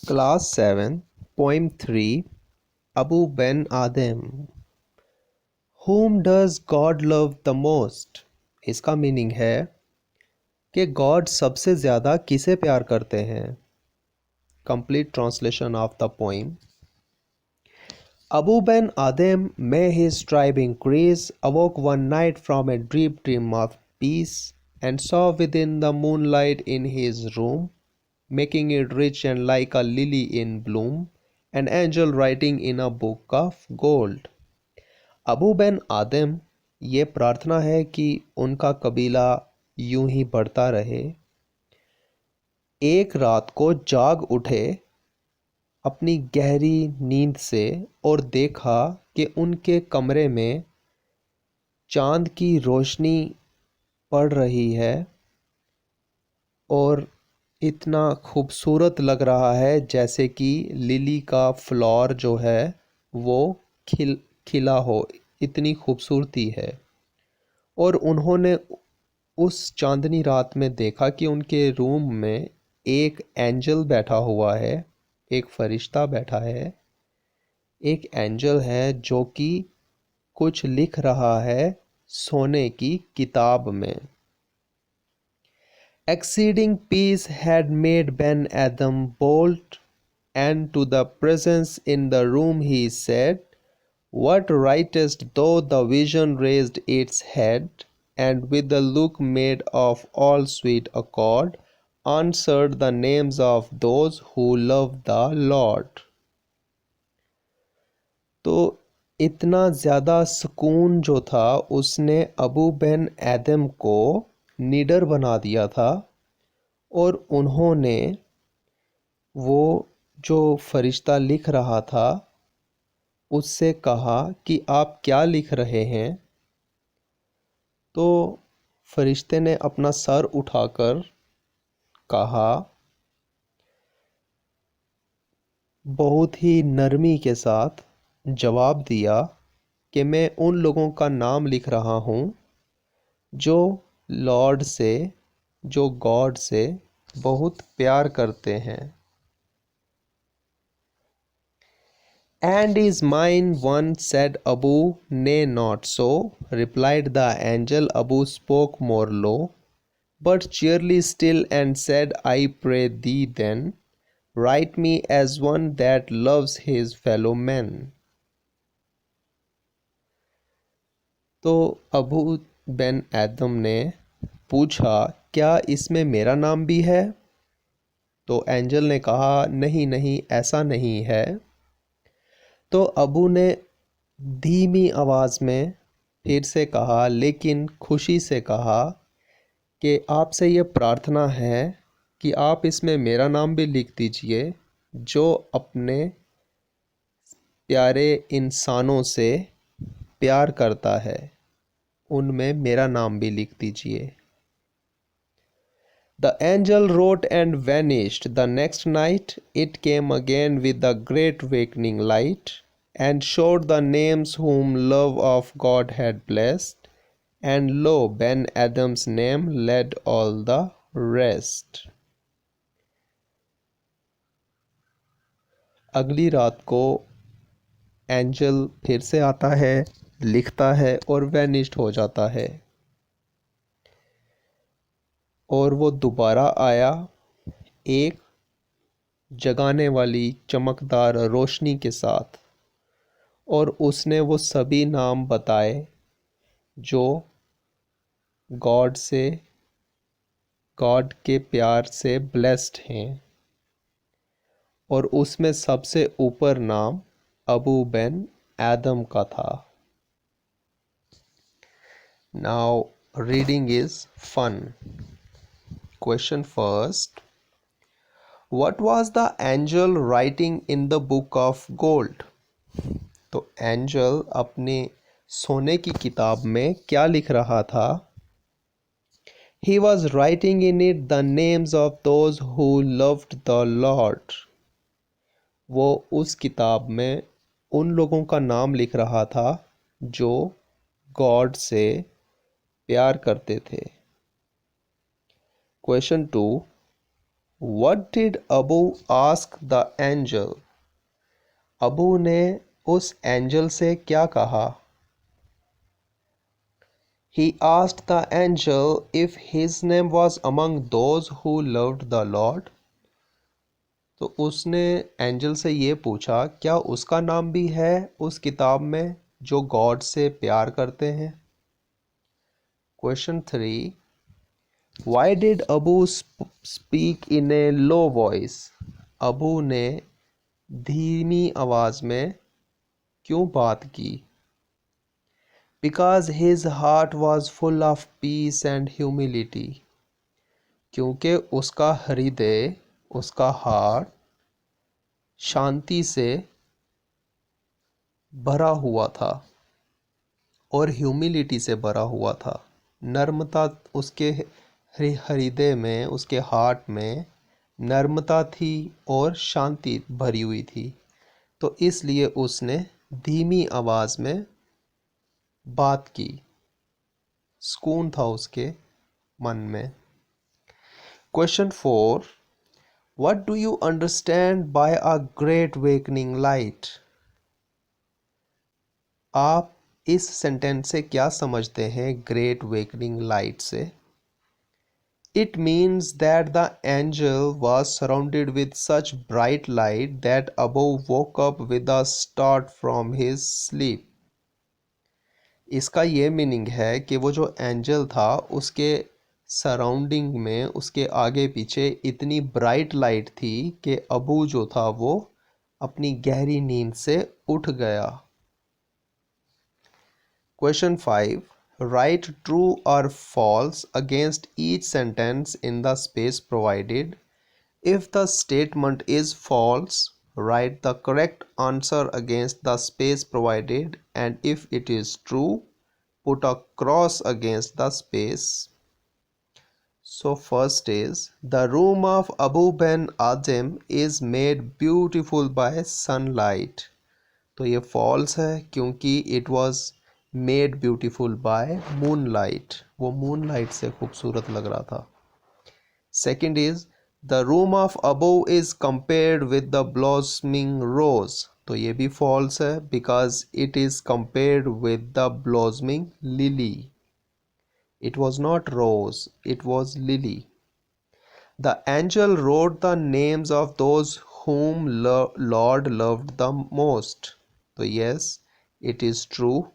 Class 7, Poem 3, Abu Ben Adem. Whom does God love the most? इसका meaning है कि God सबसे ज़्यादा किसे प्यार करते हैं. Complete translation of the poem. Abu Ben Adem, may his tribe increase, awoke one night from a deep dream of peace, and saw within the moonlight in his room, making it rich and like a lily in bloom, an angel writing in a book of gold. Abu बिन आदम, ये प्रार्थना है कि उनका कबीला यूं ही बढ़ता रहे. एक रात को जाग उठे अपनी गहरी नींद से और देखा कि उनके कमरे में चांद की रोशनी पड़ रही है और इतना खूबसूरत लग रहा है जैसे कि लिली का फ्लावर जो है वो खिला हो, इतनी खूबसूरती है. और उन्होंने उस चांदनी रात में देखा कि उनके रूम में एक एंजल बैठा हुआ है, एक फरिश्ता बैठा है, एक एंजल है जो कि कुछ लिख रहा है सोने की किताब में. Exceeding peace had made Ben Adam bold, and to the presence in the room he said, "What writest thou?" The vision raised its head, and with a look made of all sweet accord, answered the names of those who love the Lord. तो इतना ज़्यादा सुकून जो था उसने अबू बिन आदम को निडर बना दिया था. और उन्होंने वो जो फरिश्ता लिख रहा था उससे कहा कि आप क्या लिख रहे हैं. तो फरिश्ते ने अपना सर उठाकर कहा, बहुत ही नरमी के साथ जवाब दिया कि मैं उन लोगों का नाम लिख रहा हूँ जो लॉर्ड से, जो गॉड से बहुत प्यार करते हैं. And is mine one, said Abu. Nay, not so, replied the angel. Abu spoke more low, but cheerily still, and said, I pray thee then, write me as one that loves his fellow men. तो अबू बिन आदम ने पूछा, क्या इसमें मेरा नाम भी है? तो एंजल ने कहा, नहीं नहीं, ऐसा नहीं है. तो अबू ने धीमी आवाज़ में फिर से कहा, लेकिन खुशी से कहा कि आपसे ये प्रार्थना है कि आप इसमें मेरा नाम भी लिख दीजिए. जो अपने प्यारे इंसानों से प्यार करता है उनमें मेरा नाम भी लिख दीजिए. The angel wrote and vanished. The next night it came again with a great awakening light, and showed the names whom love of God had blessed, and lo, Ben Adam's name led all the rest. अगली रात को angel फिर से आता है, लिखता है और वैनिश्ड हो जाता है. और वो दोबारा आया एक जगाने वाली चमकदार रोशनी के साथ, और उसने वो सभी नाम बताए जो गॉड से, गॉड के प्यार से ब्लेस्ड हैं. और उसमें सबसे ऊपर नाम अबू बिन आदम का था. Now reading is fun. Question first. What was the angel writing in the book of gold? तो एंजल अपने सोने की किताब में क्या लिख रहा था? He was writing in it the names of those who loved the Lord. वो उस किताब में उन लोगों का नाम लिख रहा था जो गॉड से प्यार करते थे. Question 2. What did Abu ask the angel? Abu ने उस एंजल से क्या कहा? He asked the angel if his name was among those who loved the Lord. तो उसने एंजल से ये पूछा क्या उसका नाम भी है उस किताब में जो गॉड से प्यार करते हैं? Question 3. Why did Abu speak in a low voice? Abu ने धीमी आवाज में क्यों बात की? Because his heart was full of peace and humility. क्योंकि उसका हृदय, उसका हार्ट शांति से भरा हुआ था और ह्यूमिलिटी से भरा हुआ था। नर्मता उसके हृदय में, उसके हार्ट में नर्मता थी और शांति भरी हुई थी, तो इसलिए उसने धीमी आवाज में बात की। सुकून था उसके मन में। Question 4. What do you understand by a great awakening light? आप इस सेंटेंस से क्या समझते हैं ग्रेट awakening लाइट से? It means that the angel was surrounded with such bright light that Abu woke up with a start from his sleep. इसका ये meaning है कि वो जो एंजल था उसके सराउंडिंग में, उसके आगे पीछे इतनी ब्राइट लाइट थी कि अबू जो था वो अपनी गहरी नींद से उठ गया। Question 5. Write true or false against each sentence in the space provided. If the statement is false, write the correct answer against the space provided, and if it is true, put a cross against the space. So first is, the room of Abu Ben Adem is made beautiful by sunlight. तो ये false है क्योंकि it was made beautiful by moonlight. वो moonlight से खूबसूरत लग रहा था. Second is, the room of Abu is compared with the blossoming rose. तो ये भी false है because it is compared with the blossoming lily. It was not rose, it was lily. The angel wrote the names of those whom Lord loved the most. So yes, it is true.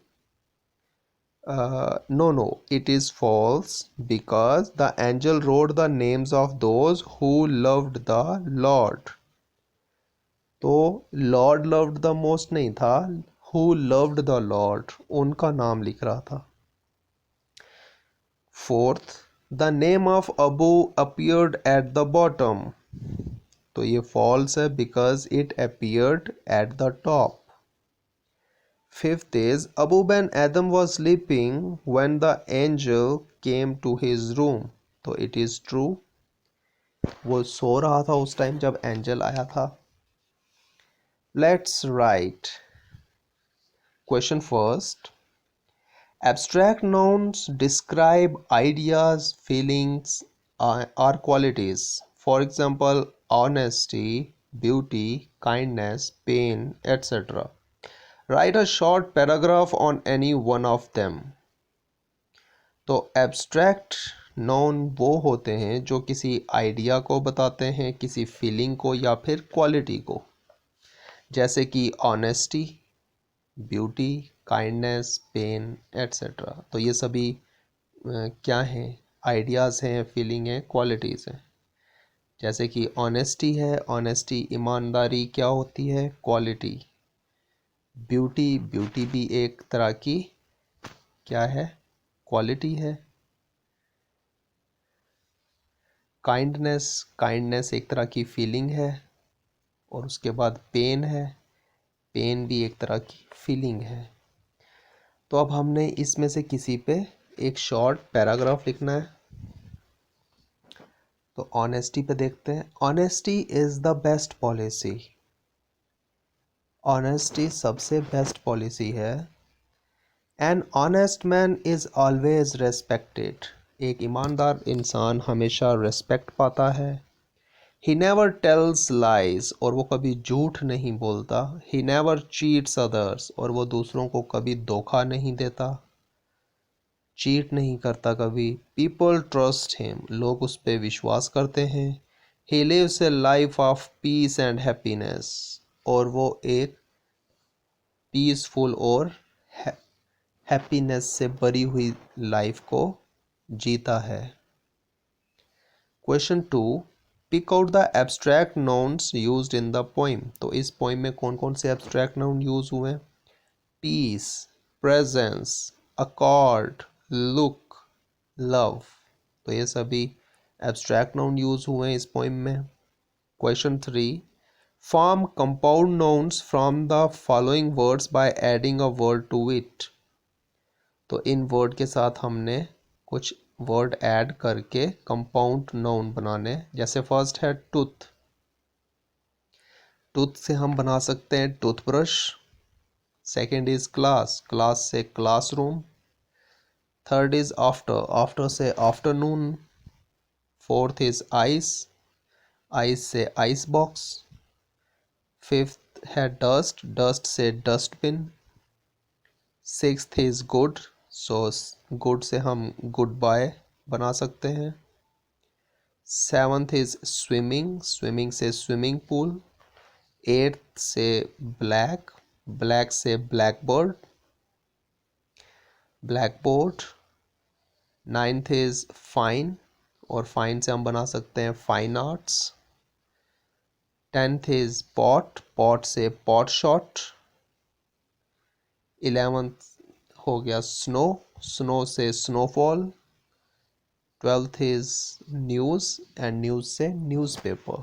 No, it is false because the angel wrote the names of those who loved the Lord. तो Lord loved the most नहीं था, who loved the Lord उनका नाम लिख रहा था. Fourth, the name of Abu appeared at the bottom. तो ये false है because it appeared at the top. Fifth is, Abu Ben Adam was sleeping when the angel came to his room. तो it is true. वो सो रहा था उस time जब angel आया था. Let's write. Question first. Abstract nouns describe ideas, feelings, or qualities. For example, honesty, beauty, kindness, pain, etc. Write a short paragraph on any one of them. तो abstract non वो होते हैं जो किसी idea को बताते हैं, किसी फीलिंग को या फिर क्वालिटी को, जैसे कि honesty, beauty, kindness, pain etcetera. तो ये सभी क्या हैं? आइडियाज़ हैं, फीलिंग है, क्वालिटीज़ हैं. जैसे कि ऑनेस्टी है, ऑनेस्टी ईमानदारी क्या होती है? क्वालिटी. ब्यूटी भी एक तरह की क्या है? क्वालिटी है. काइंडनेस एक तरह की फीलिंग है. और उसके बाद पेन है, पेन भी एक तरह की फीलिंग है. तो अब हमने इसमें से किसी पे एक शॉर्ट पैराग्राफ लिखना है. तो ऑनेस्टी पे देखते हैं. Honesty is the best policy. Honesty सबसे बेस्ट पॉलिसी है. An honest man is always respected. एक ईमानदार इंसान हमेशा रेस्पेक्ट पाता है. ही नेवर टेल्स लाइज, और वो कभी झूठ नहीं बोलता। ही नेवर चीट्स अदर्स, और वो दूसरों को कभी धोखा नहीं देता, चीट नहीं करता कभी। पीपल ट्रस्ट हिम, लोग उस पर विश्वास करते हैं। He lives a life of peace and happiness, और वो एक पीसफुल और हैप्पीनेस से भरी हुई लाइफ को जीता है। Question 2, pick out the abstract nouns used in the poem. तो इस पोइम में कौन कौन से एब्स्ट्रैक्ट नाउन यूज हुए? Peace, presence, accord, look, love. तो ये सभी एब्स्ट्रैक्ट नाउन यूज हुए हैं इस पोइम में। Question 3, form compound nouns from the following words by adding a word to it. तो इन वर्ड के साथ हमने कुछ वर्ड ऐड करके कंपाउंड नाउन बनाने। जैसे फर्स्ट है टूथ, टूथ से हम बना सकते हैं toothbrush. Second is class, class से classroom. Third is after, after से afternoon. Fourth is ice, ice से आइस बॉक्स। फिफ्थ है डस्ट, डस्ट से dustbin. Sixth is good, so good से हम गुड बाय बना सकते हैं। सेवंथ इज स्विमिंग, स्विमिंग से स्विमिंग पूल। एट्थ से ब्लैक, ब्लैक से blackbird, blackboard. Ninth is fine, और फाइन से हम बना सकते हैं fine arts. Tenth is pot, pot से पॉट शॉट। 11th हो गया स्नो, स्नो से snowfall. 12th is news, and news से न्यूज़पेपर।